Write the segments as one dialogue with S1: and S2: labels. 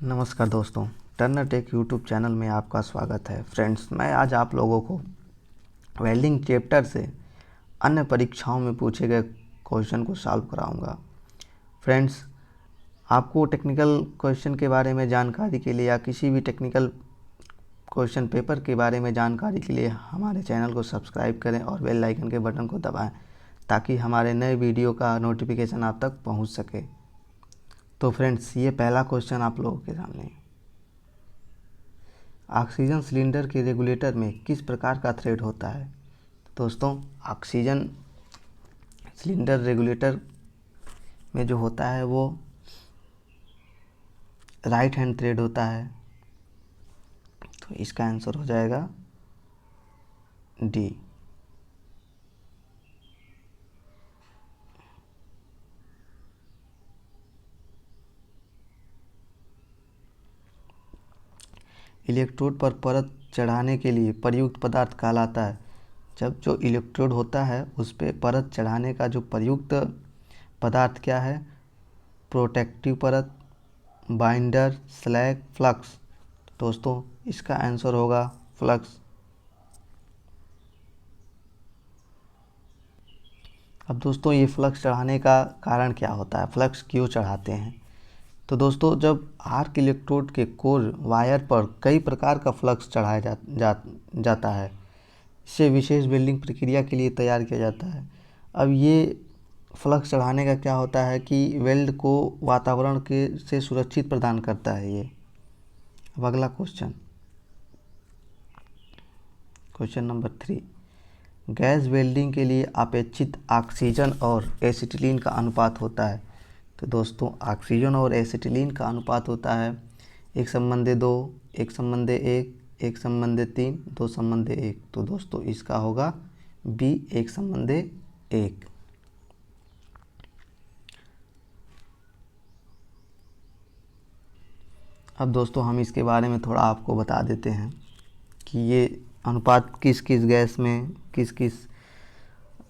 S1: नमस्कार दोस्तों, Turner take YouTube channel में आपका स्वागत है। फ्रेंड्स, मैं आज आप लोगों को वेल्डिंग चैप्टर से अन्य परीक्षाओं में पूछे गए क्वेश्चन को सॉल्व कराऊंगा। फ्रेंड्स, आपको टेक्निकल क्वेश्चन के बारे में जानकारी के लिए या किसी भी टेक्निकल क्वेश्चन पेपर के बारे में जानकारी के लिए हमारे चैनल को सब्सक्राइब करें और बेल आइकन के बटन को दबाएं ताकि हमारे नए वीडियो का नोटिफिकेशन आप तक पहुंच सके। तो फ्रेंड्स, ये पहला क्वेश्चन आप लोगों के सामने है। ऑक्सीजन सिलेंडर के रेगुलेटर में किस प्रकार का थ्रेड होता है? दोस्तों, ऑक्सीजन सिलेंडर रेगुलेटर में जो होता है वो राइट हैंड थ्रेड होता है। तो इसका आंसर हो जाएगा डी। इलेक्ट्रोड पर परत चढ़ाने के लिए प्रयुक्त पदार्थ कहलाता है। जब जो इलेक्ट्रोड होता है उस पर परत चढ़ाने का जो प्रयुक्त पदार्थ क्या है? प्रोटेक्टिव परत, बाइंडर, स्लैग, फ्लक्स। दोस्तों, इसका आंसर होगा फ्लक्स। अब दोस्तों, ये फ्लक्स चढ़ाने का कारण क्या होता है? फ्लक्स क्यों चढ़ाते हैं? तो दोस्तों, जब आर्क इलेक्ट्रोड के कोर वायर पर कई प्रकार का फ्लक्स चढ़ाया जाता है, इसे विशेष वेल्डिंग प्रक्रिया के लिए तैयार किया जाता है। अब ये फ्लक्स चढ़ाने का क्या होता है कि वेल्ड को वातावरण के से सुरक्षित प्रदान करता है ये। अब अगला क्वेश्चन नंबर 3। गैस वेल्डिंग के लिए अपेक्षित ऑक्सीजन और एसिटिलीन का अनुपात होता है। तो दोस्तों, ऑक्सीजन और एसिटिलीन का अनुपात होता है 1:2, 1:1, 1:3, 2:1। तो दोस्तों, इसका होगा बी, 1:1। अब दोस्तों, हम इसके बारे में थोड़ा आपको बता देते हैं कि ये अनुपात किस किस गैस में, किस किस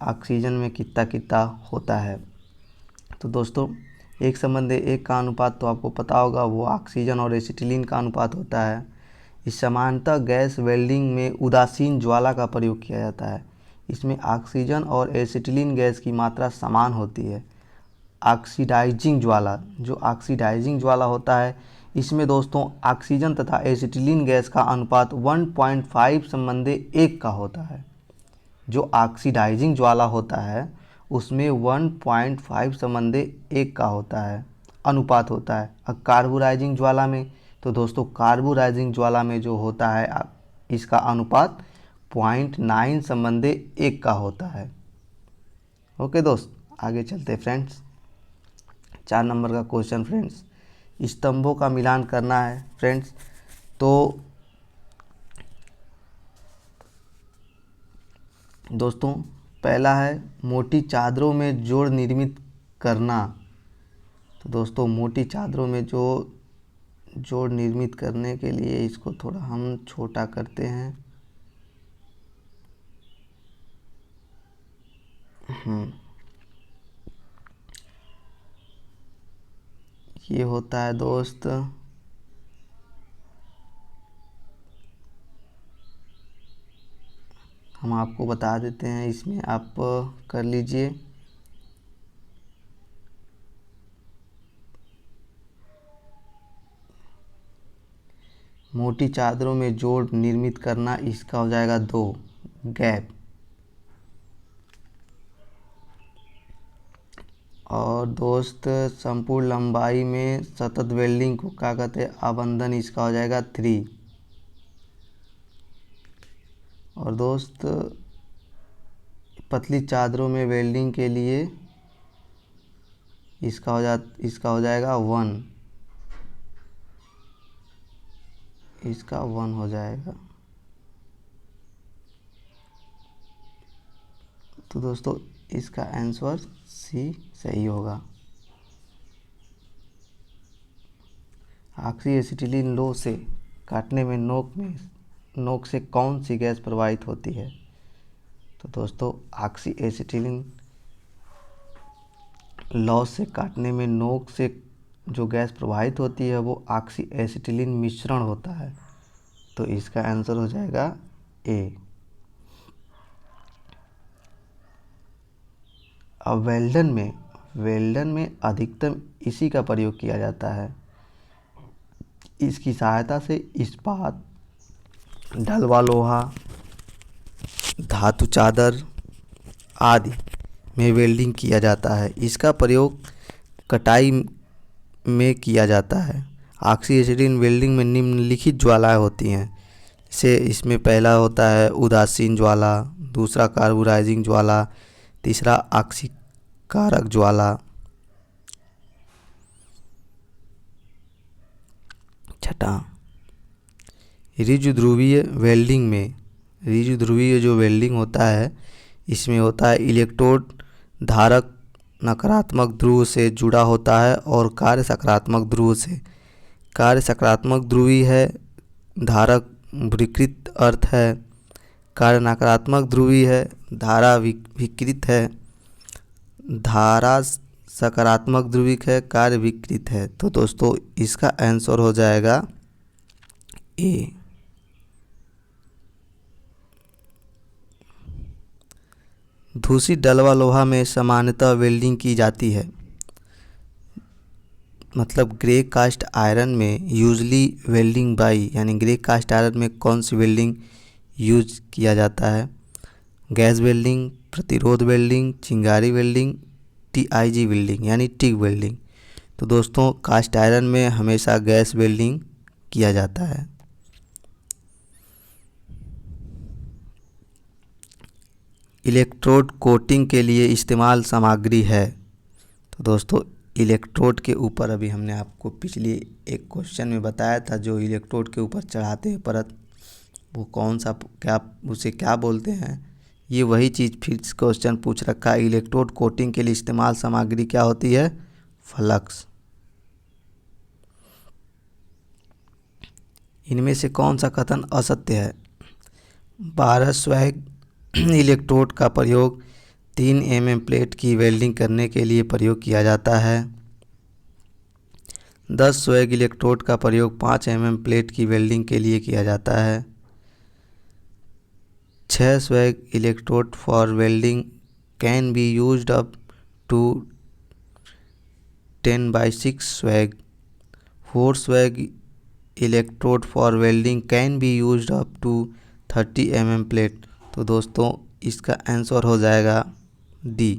S1: ऑक्सीजन में कितना कितना होता है। तो दोस्तों, 1:1 का अनुपात तो आपको पता होगा, वो ऑक्सीजन और एसिटिलीन का अनुपात होता है। इस सामान्यतः गैस वेल्डिंग में उदासीन ज्वाला का प्रयोग किया जाता है। इसमें ऑक्सीजन और एसिटिलीन गैस की मात्रा समान होती है। ऑक्सीडाइजिंग ज्वाला, जो ऑक्सीडाइजिंग ज्वाला होता है, इसमें दोस्तों ऑक्सीजन तथा एसिटिलीन गैस का अनुपात 1.5:1 का होता है। जो ऑक्सीडाइजिंग ज्वाला होता है उसमें 1.5:1 का होता है, अनुपात होता है। अब कार्बोराइजिंग ज्वाला में, तो दोस्तों कार्बोराइजिंग ज्वाला में जो होता है इसका अनुपात 0.9:1 का होता है। ओके दोस्त, आगे चलते फ्रेंड्स। 4 नंबर का क्वेश्चन फ्रेंड्स, स्तंभों का मिलान करना है फ्रेंड्स। तो दोस्तों, पहला है मोटी चादरों में जोड़ निर्मित करना। तो दोस्तों, मोटी चादरों में जो जोड़ निर्मित करने के लिए इसको थोड़ा हम छोटा करते हैं। ये होता है दोस्त हम आपको बता देते हैं, इसमें आप कर लीजिए। मोटी चादरों में जोड़ निर्मित करना, इसका हो जाएगा 2 गैप। और दोस्त, संपूर्ण लंबाई में सतत वेल्डिंग को क्या कहते हैं? अबंधन, इसका हो जाएगा 3। और दोस्त, पतली चादरों में वेल्डिंग के लिए इसका हो जाएगा 1। इसका 1 हो जाएगा। तो दोस्तों, इसका आंसर सी सही होगा। ऑक्सी एसिटिलीन लो से काटने में नोक से कौन सी गैस प्रवाहित होती है? तो दोस्तों, ऑक्सी एसिटिलीन लॉ से काटने में जो गैस प्रवाहित होती है वो ऑक्सी एसिटिलीन मिश्रण होता है। तो इसका आंसर हो जाएगा ए। अब वेल्डन में अधिकतम इसी का प्रयोग किया जाता है। इसकी सहायता से इस्पात, ढलवा लोहा, धातु चादर आदि में वेल्डिंग किया जाता है। इसका प्रयोग कटाई में किया जाता है। ऑक्सी एसिटिलीन वेल्डिंग में निम्नलिखित ज्वालाएं होती हैं। इसमें पहला होता है उदासीन ज्वाला, दूसरा कार्बोराइजिंग ज्वाला, तीसरा ऑक्सीकारक ज्वाला, छठा ऋजु ध्रुवीय वेल्डिंग में। ऋजु ध्रुवीय जो वेल्डिंग होता है इसमें होता है इलेक्ट्रोड धारक नकारात्मक ध्रुव से जुड़ा होता है और कार्य सकारात्मक ध्रुव से। कार्य सकारात्मक ध्रुवीय है, धारक विकृत अर्थ है। कार्य नकारात्मक ध्रुवीय है, धारा विकृत है। धारा सकारात्मक ध्रुविक है, कार्य विकृत है। तो दोस्तों इसका आंसर हो जाएगा ए। दूषित डलवा लोहा में सामान्यतः वेल्डिंग की जाती है। मतलब ग्रे कास्ट आयरन में यूजली वेल्डिंग बाई, यानी ग्रे कास्ट आयरन में कौन सी वेल्डिंग यूज किया जाता है? गैस वेल्डिंग, प्रतिरोध वेल्डिंग, चिंगारी वेल्डिंग, TIG वेल्डिंग यानी टिग वेल्डिंग। तो दोस्तों कास्ट आयरन में हमेशा गैस वेल्डिंग किया जाता है। इलेक्ट्रोड कोटिंग के लिए इस्तेमाल सामग्री है। तो दोस्तों इलेक्ट्रोड के ऊपर अभी हमने आपको पिछली एक क्वेश्चन में बताया था, जो इलेक्ट्रोड के ऊपर चढ़ाते हैं परत, वो कौन सा, क्या उसे क्या बोलते हैं? ये वही चीज़ फिर क्वेश्चन पूछ रखा है। इलेक्ट्रोड कोटिंग के लिए इस्तेमाल सामग्री क्या होती है? फ्लक्स। इनमें से कौन सा कथन असत्य है? 12 स्वैग इलेक्ट्रोड का प्रयोग 3 mm प्लेट की वेल्डिंग करने के लिए प्रयोग किया जाता है। 10 स्वैग इलेक्ट्रोड का प्रयोग 5 mm प्लेट की वेल्डिंग के लिए किया जाता है। 6 स्वैग electrode for welding can be used up to 10/6 स्वैग। 4 स्वैग electrode for welding can be used up to 30 mm plate. तो दोस्तों इसका आंसर हो जाएगा D.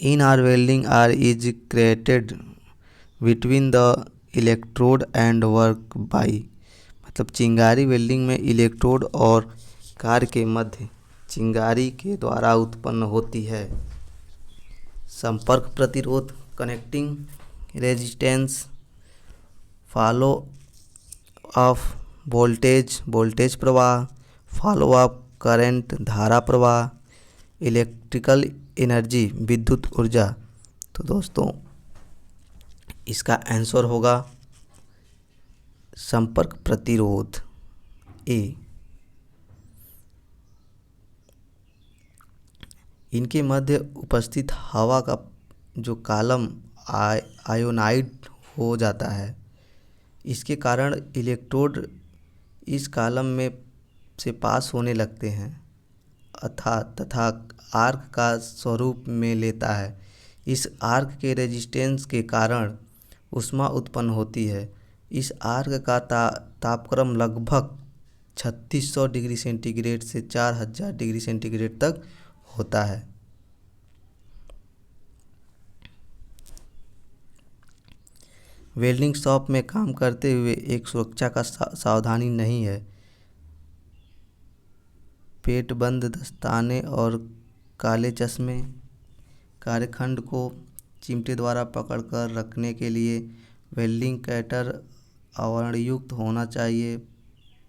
S1: In arc welding arc is created between the electrode and work by. मतलब चिंगारी welding में इलेक्ट्रोड और कार के मध्य चिंगारी के द्वारा उत्पन्न होती है। संपर्क प्रतिरोध, connecting resistance, follow of voltage प्रवाह, फॉलो अप करंट धारा प्रवाह, इलेक्ट्रिकल एनर्जी विद्युत ऊर्जा। तो दोस्तों इसका आंसर होगा संपर्क प्रतिरोध, ए। इनके मध्य उपस्थित हवा का जो कॉलम आयोनाइड हो जाता है, इसके कारण इलेक्ट्रोड इस कॉलम में से पास होने लगते हैं तथा आर्क का स्वरूप में लेता है। इस आर्क के रेजिस्टेंस के कारण ऊष्मा उत्पन्न होती है। इस आर्क का तापक्रम लगभग 3600 डिग्री सेंटीग्रेड से 4000 डिग्री सेंटीग्रेड तक होता है। वेल्डिंग शॉप में काम करते हुए एक सुरक्षा का सावधानी नहीं है। पेट बंद दस्ताने और काले चश्मे। कार्यखंड को चिमटे द्वारा पकड़कर रखने के लिए वेल्डिंग कटर आवरणयुक्त होना चाहिए।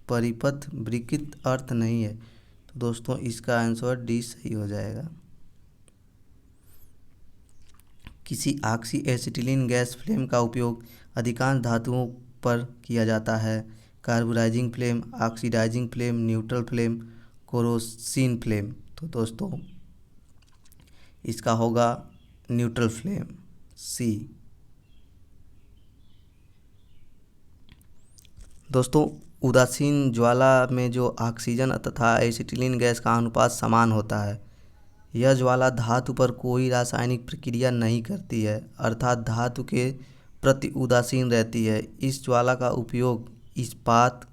S1: परिपथ विकृत अर्थ नहीं है। तो दोस्तों इसका आंसर डी सही हो जाएगा। किसी ऑक्सी एसिटिलीन गैस फ्लेम का उपयोग अधिकांश धातुओं पर किया जाता है। Carburizing flame, oxidizing flame, neutral flame, kerosene flame. तो दोस्तों इसका होगा न्यूट्रल फ्लेम सी। दोस्तों, उदासीन ज्वाला में जो ऑक्सीजन तथा एसिटिलीन गैस का अनुपात समान होता है। यह ज्वाला धातु पर कोई रासायनिक प्रक्रिया नहीं करती है, अर्थात धातु के प्रति उदासीन रहती है। इस ज्वाला का उपयोग इस्पात,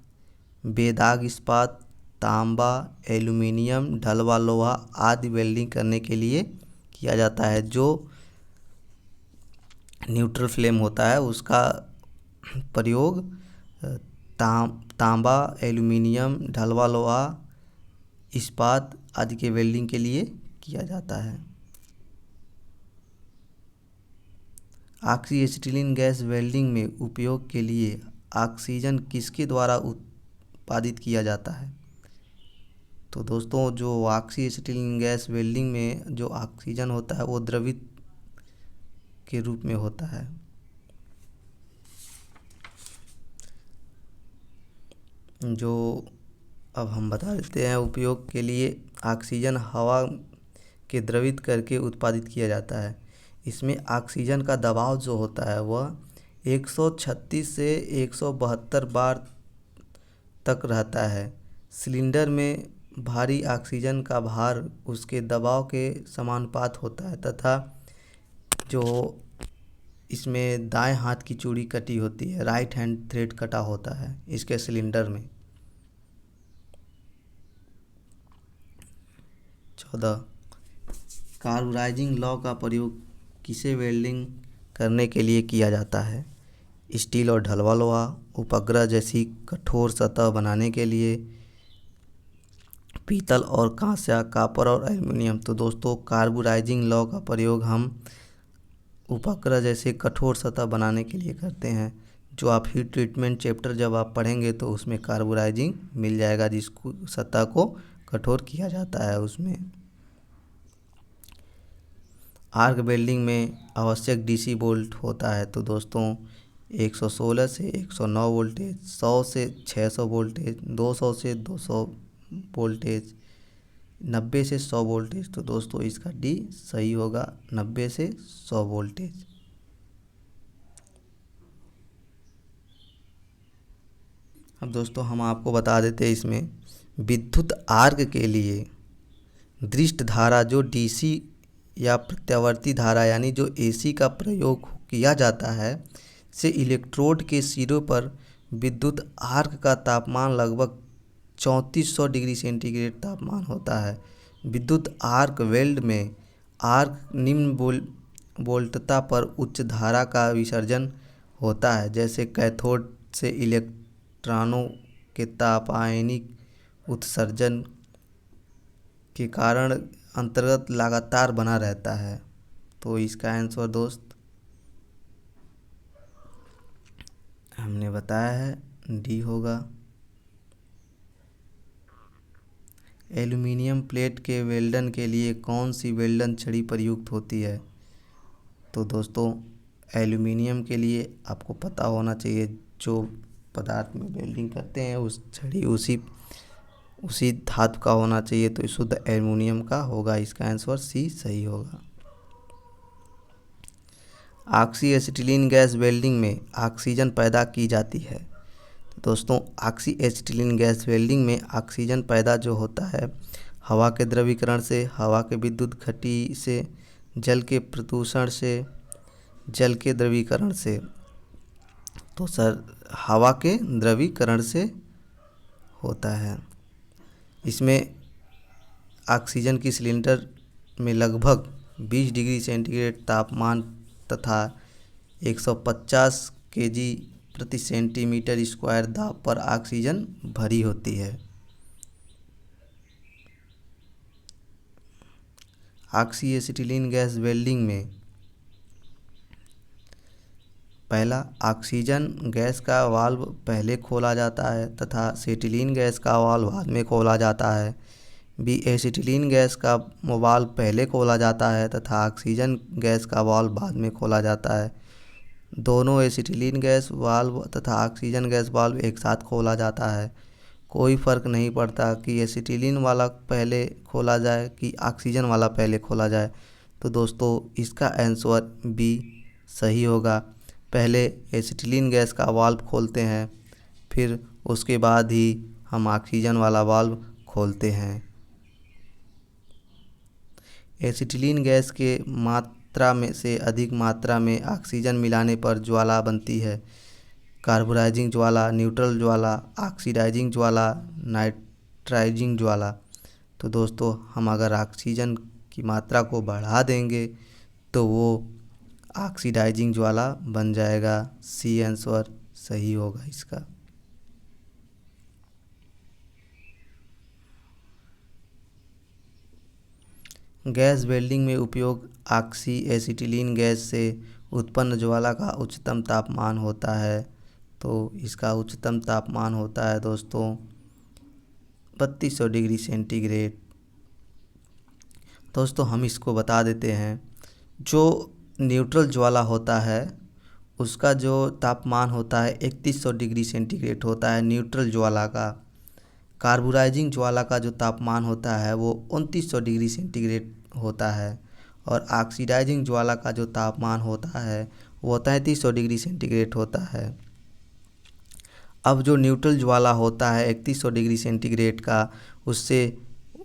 S1: बेदाग इस्पात, तांबा, एल्यूमीनियम, ढलवा लोहा आदि वेल्डिंग करने के लिए किया जाता है। जो न्यूट्रल फ्लेम होता है उसका प्रयोग तांबा, एल्यूमीनियम, ढलवा लोहा, इस्पात आदि के वेल्डिंग के लिए किया जाता है। ऑक्सी एसिटिलीन गैस वेल्डिंग में उपयोग के लिए ऑक्सीजन किसके द्वारा उत्पादित किया जाता है? तो दोस्तों, जो ऑक्सी एसिटिलीन गैस वेल्डिंग में जो ऑक्सीजन होता है वो द्रवित के रूप में होता है। जो अब हम बता देते हैं, उपयोग के लिए ऑक्सीजन हवा के द्रवित करके उत्पादित किया जाता है। इसमें ऑक्सीजन का दबाव जो होता है वह 136 से 172 बार तक रहता है। सिलेंडर में भारी ऑक्सीजन का भार उसके दबाव के समानुपात होता है तथा जो इसमें दाएं हाथ की चूड़ी कटी होती है, राइट हैंड थ्रेड कटा होता है इसके सिलेंडर में। 14, कार्बोराइजिंग लॉ का प्रयोग किसे वेल्डिंग करने के लिए किया जाता है? स्टील और ढलवा लोहा, उपग्रह जैसी कठोर सतह बनाने के लिए, पीतल और कांस्य, कॉपर और एल्युमिनियम। तो दोस्तों, कार्बोराइजिंग लॉ का प्रयोग हम उपग्रह जैसे कठोर सतह बनाने के लिए करते हैं। जो आप हीट ट्रीटमेंट चैप्टर जब आप पढ़ेंगे तो उसमें कार्बोराइजिंग मिल जाएगा, जिसको सतह को कठोर किया जाता है उसमें। आर्क वेल्डिंग में आवश्यक डीसी वोल्ट होता है। तो दोस्तों, 116 से 109 वोल्टेज, 100 से 600 वोल्टेज, 200 से 200 वोल्टेज, 90 से 100 वोल्टेज। तो दोस्तों, इसका डी सही होगा, 90 से 100 वोल्टेज। अब दोस्तों, हम आपको बता देते हैं इसमें विद्युत आर्क के लिए दृष्ट धारा जो डीसी या प्रत्यावर्ती धारा यानी जो एसी का प्रयोग किया जाता है से इलेक्ट्रोड के सिरों पर विद्युत आर्क का तापमान लगभग 3400 डिग्री सेंटीग्रेड तापमान होता है। विद्युत आर्क वेल्ड में आर्क निम्न वोल्टता पर उच्च धारा का विसर्जन होता है, जैसे कैथोड से इलेक्ट्रॉनों के तापायनिक उत्सर्जन के कारण अंतर्गत लगातार बना रहता है। तो इसका आंसर दोस्त हमने बताया है, डी होगा। एल्यूमीनियम प्लेट के वेल्डन के लिए कौन सी वेल्डन छड़ी प्रयुक्त होती है? तो दोस्तों, एल्यूमीनियम के लिए आपको पता होना चाहिए, जो पदार्थ में वेल्डिंग करते हैं उस छड़ी उसी धातु का होना चाहिए, तो शुद्ध एल्यूमीनियम का होगा। इसका आंसर सी सही होगा। ऑक्सी एसिटिलीन गैस वेल्डिंग में ऑक्सीजन पैदा की जाती है। तो दोस्तों, ऑक्सी एसिटिलीन गैस वेल्डिंग में ऑक्सीजन पैदा जो होता है हवा के द्रवीकरण से, हवा के विद्युत घटी से, जल के प्रदूषण से, जल के द्रवीकरण से। तो सर, हवा के द्रवीकरण से होता है। इसमें ऑक्सीजन की सिलेंडर में लगभग 20 डिग्री सेंटीग्रेड तापमान तथा 150 केजी प्रति सेंटीमीटर स्क्वायर दाब पर ऑक्सीजन भरी होती है। ऑक्सी एसिटिलीन गैस वेल्डिंग में पहला, ऑक्सीजन गैस का वाल्व पहले खोला जाता है तथा एसिटिलीन गैस का वाल्व बाद में खोला जाता है। बी, एसिटिलीन गैस का वाल्व पहले खोला जाता है तथा ऑक्सीजन गैस का वाल्व बाद में खोला जाता है। दोनों एसिटिलीन गैस वाल्व तथा ऑक्सीजन गैस वाल्व एक साथ खोला जाता है। कोई फ़र्क नहीं पड़ता कि एसिटिलीन वाला पहले खोला जाए कि ऑक्सीजन वाला पहले खोला जाए। तो दोस्तों इसका आंसर बी सही होगा। पहले एसिटिलीन गैस का वाल्व खोलते हैं, फिर उसके बाद ही हम ऑक्सीजन वाला वाल्व खोलते हैं। एसिटिलीन गैस के मात्रा में से अधिक मात्रा में ऑक्सीजन मिलाने पर ज्वाला बनती है। कार्बोराइजिंग ज्वाला, न्यूट्रल ज्वाला, ऑक्सीडाइजिंग ज्वाला, नाइट्राइजिंग ज्वाला। तो दोस्तों हम अगर ऑक्सीजन की मात्रा को बढ़ा देंगे तो वो ऑक्सीडाइजिंग ज्वाला बन जाएगा। सी आंसर सही होगा इसका। गैस वेल्डिंग में उपयोग ऑक्सी एसिटिलीन गैस से उत्पन्न ज्वाला का उच्चतम तापमान होता है। तो इसका उच्चतम तापमान होता है दोस्तों 3200 डिग्री सेंटीग्रेड। दोस्तों हम इसको बता देते हैं, जो न्यूट्रल ज्वाला होता है उसका जो तापमान होता है 3100 डिग्री सेंटीग्रेड होता है न्यूट्रल ज्वाला का। कार्बोराइजिंग ज्वाला का जो तापमान होता है वो 2900 डिग्री सेंटीग्रेड होता है, और ऑक्सीडाइजिंग ज्वाला का जो तापमान होता है वो 3300 डिग्री सेंटीग्रेड होता है। अब जो न्यूट्रल ज्वाला होता है 3100 डिग्री सेंटीग्रेड का,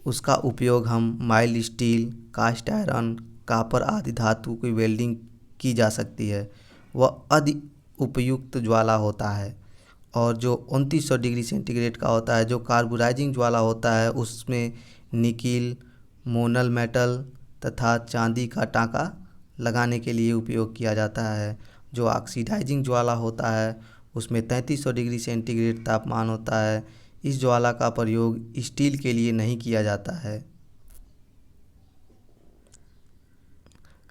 S1: उसका उपयोग हम mild steel, cast iron, copper आदि धातु की वेल्डिंग की जा सकती है। वह अति उपयुक्त ज्वाला होता है। और जो 2900 डिग्री सेंटीग्रेड का होता है, जो कार्बोराइजिंग ज्वाला होता है, उसमें निकिल, मोनल मेटल तथा चांदी का टांका लगाने के लिए उपयोग किया जाता है। जो ऑक्सीडाइजिंग ज्वाला होता है उसमें 3300 डिग्री सेंटीग्रेड तापमान होता है। इस ज्वाला का प्रयोग स्टील के लिए नहीं किया जाता है।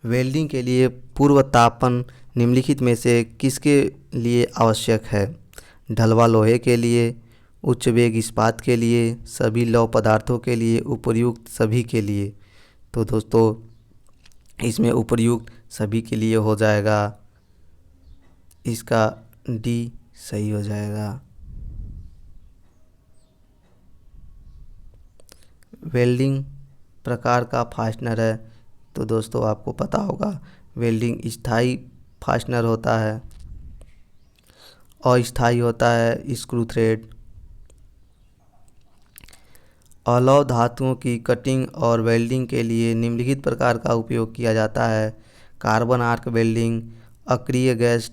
S1: वेल्डिंग के लिए पूर्व तापन निम्नलिखित में से किसके लिए आवश्यक है? ढलवा लोहे के लिए, उच्च वेग इस्पात के लिए, सभी लौह पदार्थों के लिए, उपर्युक्त सभी के लिए। तो दोस्तों इसमें उपर्युक्त सभी के लिए हो जाएगा, इसका डी सही हो जाएगा। वेल्डिंग प्रकार का फास्टनर है, तो दोस्तों आपको पता होगा वेल्डिंग स्थायी फास्टनर होता है, अस्थायी होता है स्क्रू थ्रेड। अलौह धातुओं की कटिंग और वेल्डिंग के लिए निम्नलिखित प्रकार का उपयोग किया जाता है। कार्बन आर्क वेल्डिंग, अक्रिय gas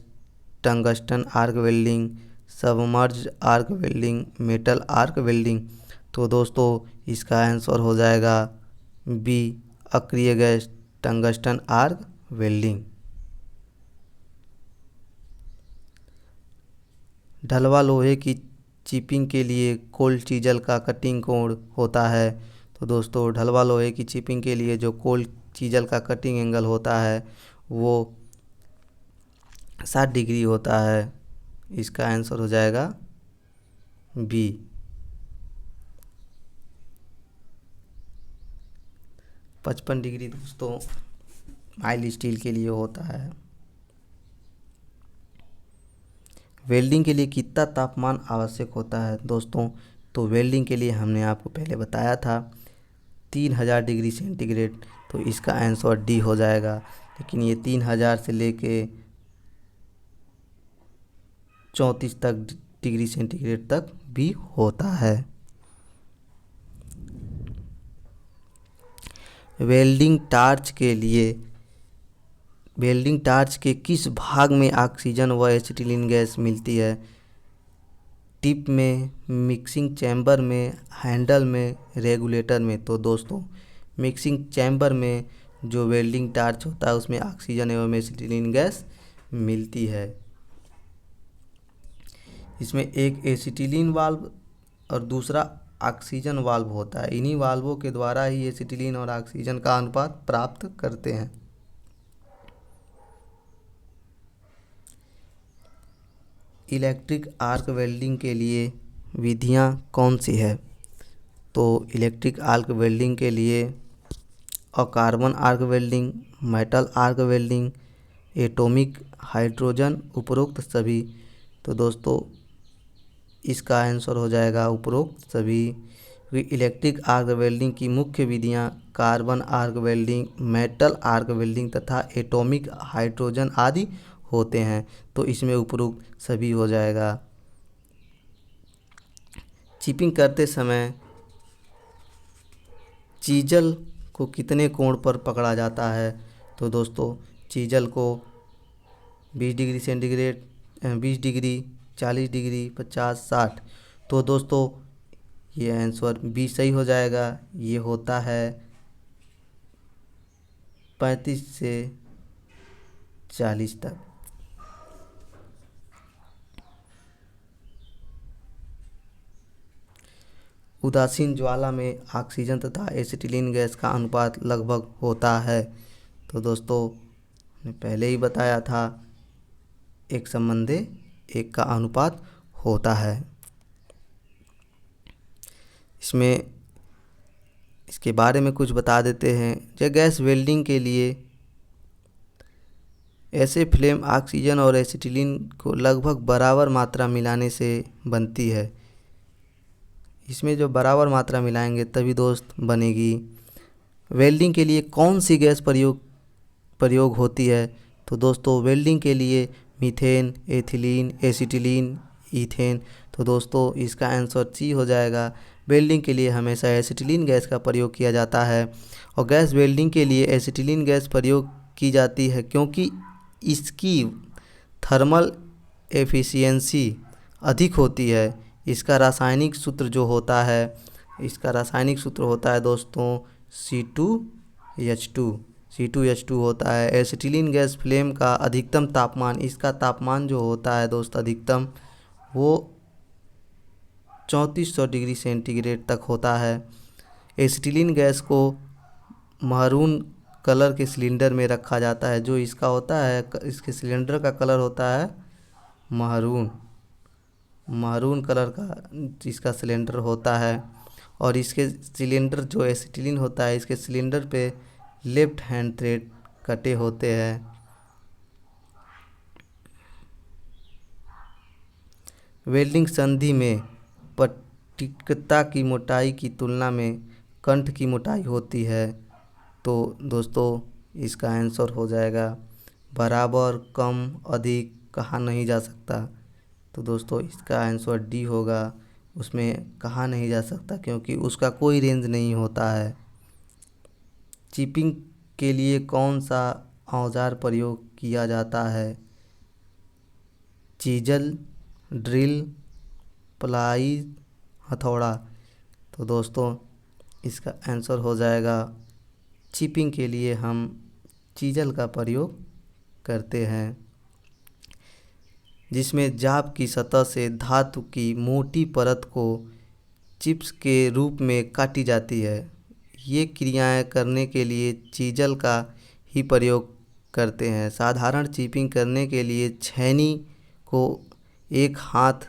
S1: tungsten arc welding, submerge arc welding, metal arc welding. तो दोस्तों इसका आंसर हो जाएगा बी, अक्रिय गैस टंगस्टन आर्क वेल्डिंग। ढलवा लोहे की चिपिंग के लिए कोल्ड चीजल का कटिंग कोण होता है। तो दोस्तों ढलवा लोहे की चिपिंग के लिए जो कोल्ड चीजल का कटिंग एंगल होता है वो 60 डिग्री होता है। इसका आंसर हो जाएगा बी। 55 डिग्री दोस्तों माइल्ड स्टील के लिए होता है। वेल्डिंग के लिए कितना तापमान आवश्यक होता है दोस्तों? तो वेल्डिंग के लिए हमने आपको पहले बताया था 3000 डिग्री सेंटीग्रेड, तो इसका आंसर डी हो जाएगा। लेकिन ये 3000 से लेके 34 तक डिग्री सेंटीग्रेड तक भी होता है। वेल्डिंग टार्च के किस भाग में ऑक्सीजन व एसिटिलीन गैस मिलती है? टिप में, मिक्सिंग चैम्बर में, हैंडल में, रेगुलेटर में। तो दोस्तों मिक्सिंग चैम्बर में जो वेल्डिंग टार्च होता है उसमें ऑक्सीजन एवं एसिटिलीन गैस मिलती है। इसमें एक एसिटिलीन वाल्व और दूसरा ऑक्सीजन वाल्व होता है। इन्हीं वाल्वों के द्वारा ही एसिटिलीन और ऑक्सीजन का अनुपात प्राप्त करते हैं। इलेक्ट्रिक आर्क वेल्डिंग के लिए विधियां कौन सी है? तो इलेक्ट्रिक आर्क वेल्डिंग के लिए carbon arc welding, metal arc welding, atomic hydrogen, उपरोक्त सभी। तो दोस्तों इसका आंसर हो जाएगा उपरोक्त सभी। इलेक्ट्रिक आर्क वेल्डिंग की मुख्य विधियां carbon arc welding, metal arc welding तथा एटॉमिक हाइड्रोजन आदि होते हैं। तो इसमें उपरोक्त सभी हो जाएगा। चिपिंग करते समय चीजल को कितने कोण पर पकड़ा जाता है? तो दोस्तों चीजल को 20 डिग्री सेंटीग्रेड, 20 डिग्री, 40 डिग्री, 50, 60। तो दोस्तों ये आंसर बी सही हो जाएगा। ये होता है 35 से 40 तक। उदासीन ज्वाला में ऑक्सीजन तथा एसिटिलीन गैस का अनुपात लगभग होता है। तो दोस्तों मैंने पहले ही बताया था, 1:1 का अनुपात होता है। इसमें इसके बारे में कुछ बता देते हैं। जो गैस वेल्डिंग के लिए ऐसे फ्लेम ऑक्सीजन और एसिटिलीन को लगभग बराबर मात्रा मिलाने से बनती है। इसमें जो बराबर मात्रा मिलाएंगे तभी दोस्त बनेगी। वेल्डिंग के लिए कौन सी गैस प्रयोग होती है? तो दोस्तों वेल्डिंग के लिए मीथेन, एथिलीन, एसिटिलीन, ईथेन। तो दोस्तों इसका आंसर सी हो जाएगा। वेल्डिंग के लिए हमेशा एसिटिलीन गैस का प्रयोग किया जाता है। और गैस वेल्डिंग के लिए एसिटिलीन गैस प्रयोग की जाती है क्योंकि इसकी थर्मल एफिशिएंसी अधिक होती है। इसका रासायनिक सूत्र जो होता है, दोस्तों C2H2 होता है। एसिटिलीन गैस फ्लेम का अधिकतम तापमान, इसका तापमान जो होता है दोस्त अधिकतम, वो 3400 डिग्री सेंटीग्रेड तक होता है। एसिटिलीन गैस को महरून कलर के सिलेंडर में रखा जाता है। जो इसका होता है, इसके सिलेंडर का कलर होता है महरून कलर का इसका सिलेंडर होता है। और इसके सिलेंडर जो एसिटिलीन होता है, इसके सिलेंडर पे लेफ्ट हैंड थ्रेड कटे होते हैं। वेल्डिंग संधि में पट्टिकता की मोटाई की तुलना में कंठ की मोटाई होती है। तो दोस्तों इसका आंसर हो जाएगा बराबर, कम, अधिक कहा नहीं जा सकता। तो दोस्तों इसका आंसर डी होगा। उसमें कहा नहीं जा सकता क्योंकि उसका कोई रेंज नहीं होता है। चिपिंग के लिए कौन सा औजार प्रयोग किया जाता है? चीजल, ड्रिल, प्लाई, हथौड़ा। तो दोस्तों इसका आंसर हो जाएगा, चिपिंग के लिए हम चीजल का प्रयोग करते हैं, जिसमें जाप की सतह से धातु की मोटी परत को चिप्स के रूप में काटी जाती है। ये क्रियाएं करने के लिए चीजल का ही प्रयोग करते हैं। साधारण चिपिंग करने के लिए छेनी को एक हाथ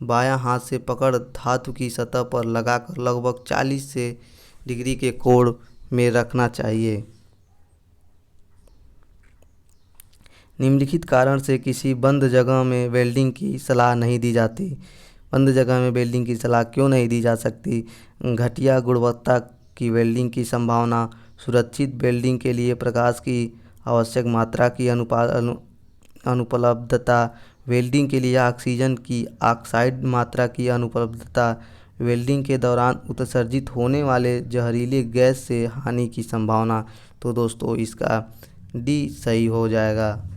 S1: बायां हाथ से पकड़ धातु की सतह पर लगाकर लगभग 40 से डिग्री के कोण में रखना चाहिए। निम्नलिखित कारण से किसी बंद जगह में वेल्डिंग की सलाह नहीं दी जाती। बंद जगह में वेल्डिंग की सलाह क्यों नहीं दी जा सकती? घटिया गुणवत्ता की वेल्डिंग की संभावना, सुरक्षित वेल्डिंग के लिए प्रकाश की आवश्यक मात्रा की अनुपलब्धता, वेल्डिंग के लिए ऑक्सीजन की ऑक्साइड मात्रा की अनुपलब्धता, वेल्डिंग के दौरान उत्सर्जित होने वाले जहरीले गैस से हानि की संभावना। तो दोस्तों इसका डी सही हो जाएगा।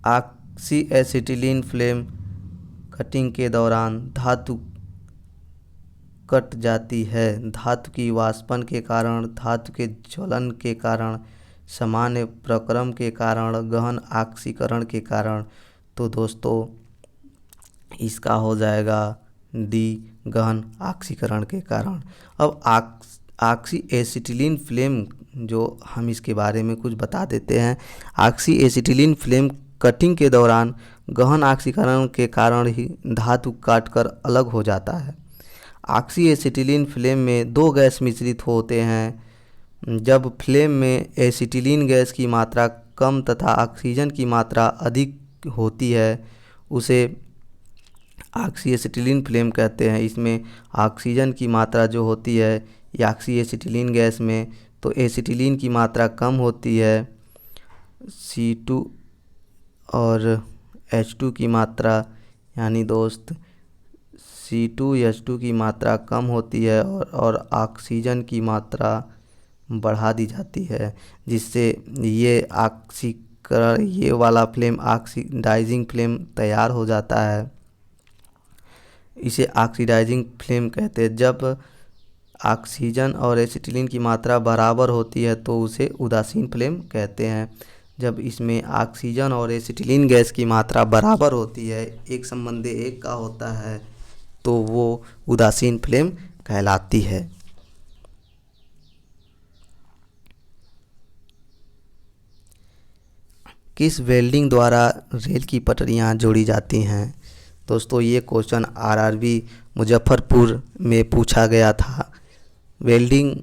S1: ऑक्सी एसिटिलीन फ्लेम कटिंग के दौरान धातु कट जाती है। धातु की वाष्पन के कारण, धातु के ज्वलन के कारण, सामान्य प्रक्रम के कारण, गहन ऑक्सीकरण के कारण। तो दोस्तों इसका हो जाएगा डी, गहन ऑक्सीकरण के कारण। अब ऑक्सी एसिटिलीन फ्लेम जो हम इसके बारे में कुछ बता देते हैं। ऑक्सी एसिटिलीन फ्लेम कटिंग के दौरान गहन ऑक्सीकरण के कारण ही धातु काटकर अलग हो जाता है। ऑक्सी एसिटिलीन फ्लेम में दो गैस मिश्रित होते हैं। जब फ्लेम में एसिटिलीन गैस की मात्रा कम तथा ऑक्सीजन की मात्रा अधिक होती है, उसे ऑक्सीएसिटिलीन फ्लेम कहते हैं। इसमें ऑक्सीजन की मात्रा जो होती है ये ऑक्सीएसिटिलीन गैस में, तो एसिटिलीन की मात्रा कम होती है। C2 और H2 की मात्रा यानी दोस्त C2H2 की मात्रा कम होती है और ऑक्सीजन की मात्रा बढ़ा दी जाती है, जिससे ये वाला फ्लेम ऑक्सीडाइजिंग फ्लेम तैयार हो जाता है। इसे ऑक्सीडाइजिंग फ्लेम कहते हैं। जब ऑक्सीजन और एसिटिलीन की मात्रा बराबर होती है तो उसे उदासीन फ्लेम कहते हैं। जब इसमें ऑक्सीजन और एसिटिलीन गैस की मात्रा बराबर होती है, एक संबंधी एक का होता है, तो वो उदासीन फ्लेम कहलाती है। किस वेल्डिंग द्वारा रेल की पटरियां जोड़ी जाती हैं? दोस्तों ये क्वेश्चन RRB मुजफ्फरपुर में पूछा गया था। वेल्डिंग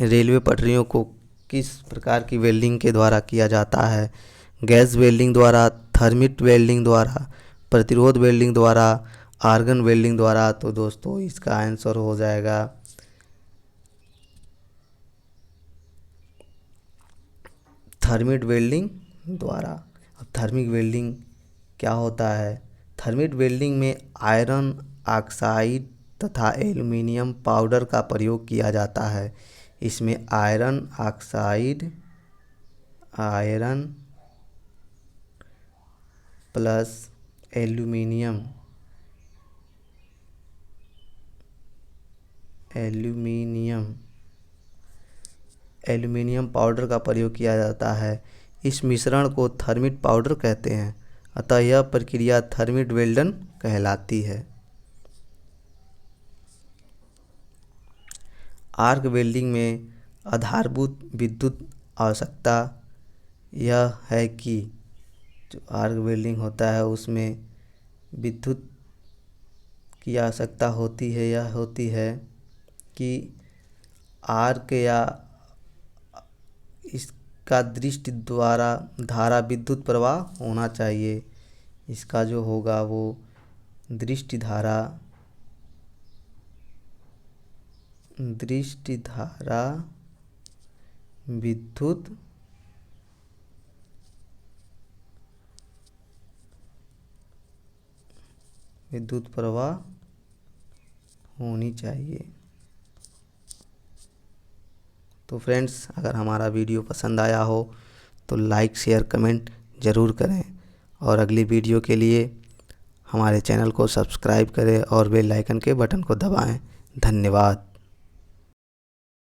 S1: रेलवे पटरियों को किस प्रकार की वेल्डिंग के द्वारा किया जाता है? गैस वेल्डिंग द्वारा, थर्मिट वेल्डिंग द्वारा, प्रतिरोध वेल्डिंग द्वारा, आर्गन वेल्डिंग द्वारा। तो दोस्तों इसका आंसर हो जाएगा थर्मिट वेल्डिंग द्वारा। अब थर्मिक वेल्डिंग क्या होता है? थर्मिट वेल्डिंग में आयरन ऑक्साइड तथा एल्युमिनियम पाउडर का प्रयोग किया जाता है। इसमें iron oxide, iron plus aluminium aluminium powder का प्रयोग किया जाता है। इस मिश्रण को थर्मिट पाउडर कहते हैं। अतः यह प्रक्रिया थर्मिट वेल्डन कहलाती है। आर्क वेल्डिंग में आधारभूत विद्युत आवश्यकता यह है कि जो आर्क वेल्डिंग होता है उसमें विद्युत की आवश्यकता होती है। यह होती है कि आर्क या इसका दृष्टि द्वारा धारा विद्युत प्रवाह होना चाहिए। इसका जो होगा वो दृष्टि धारा विद्युत प्रवाह होनी चाहिए। तो फ्रेंड्स, अगर हमारा वीडियो पसंद आया हो तो लाइक, शेयर, कमेंट ज़रूर करें और अगली वीडियो के लिए हमारे चैनल को सब्सक्राइब करें और बेल आइकन के बटन को दबाएं। धन्यवाद।